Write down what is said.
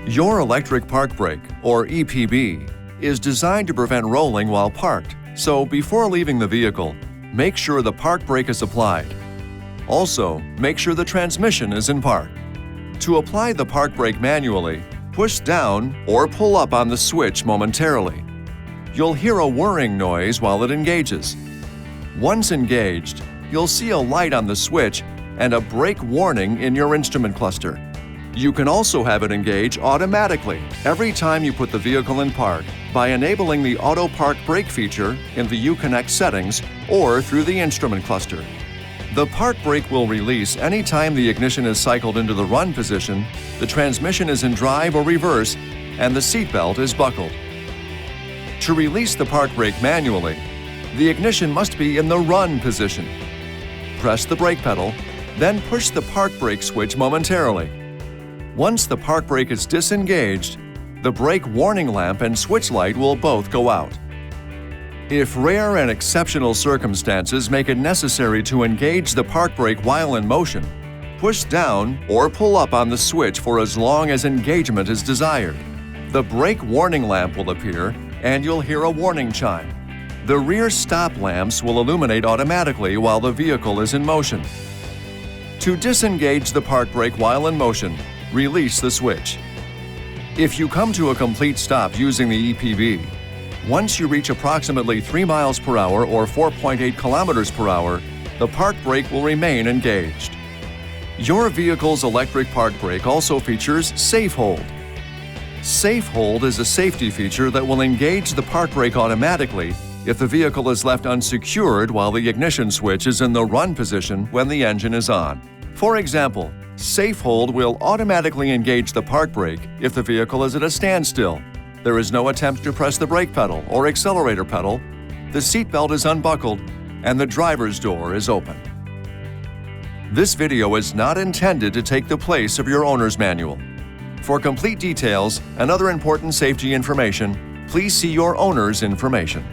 Your electric park brake, or EPB, is designed to prevent rolling while parked, so before leaving the vehicle, make sure the park brake is applied. Also, make sure the transmission is in park. To apply the park brake manually, push down or pull up on the switch momentarily. You'll hear a whirring noise while it engages. Once engaged, you'll see a light on the switch and a brake warning in your instrument cluster. You can also have it engage automatically every time you put the vehicle in park by enabling the Auto Park Brake feature in the Uconnect settings or through the instrument cluster. The park brake will release anytime the ignition is cycled into the run position, the transmission is in drive or reverse, and the seatbelt is buckled. To release the park brake manually, the ignition must be in the run position. Press the brake pedal, then push the park brake switch momentarily. Once the park brake is disengaged, the brake warning lamp and switch light will both go out. If rare and exceptional circumstances make it necessary to engage the park brake while in motion, push down or pull up on the switch for as long as engagement is desired. The brake warning lamp will appear and you'll hear a warning chime. The rear stop lamps will illuminate automatically while the vehicle is in motion. To disengage the park brake while in motion, release the switch. If you come to a complete stop using the EPB, once you reach approximately 3 miles per hour or 4.8 kilometers per hour, the park brake will remain engaged. Your vehicle's electric park brake also features Safehold. Safehold is a safety feature that will engage the park brake automatically if the vehicle is left unsecured while the ignition switch is in the run position when the engine is on. For example, Safehold will automatically engage the park brake if the vehicle is at a standstill. There is no attempt to press the brake pedal or accelerator pedal, the seatbelt is unbuckled, and the driver's door is open. This video is not intended to take the place of your owner's manual. For complete details and other important safety information, please see your owner's information.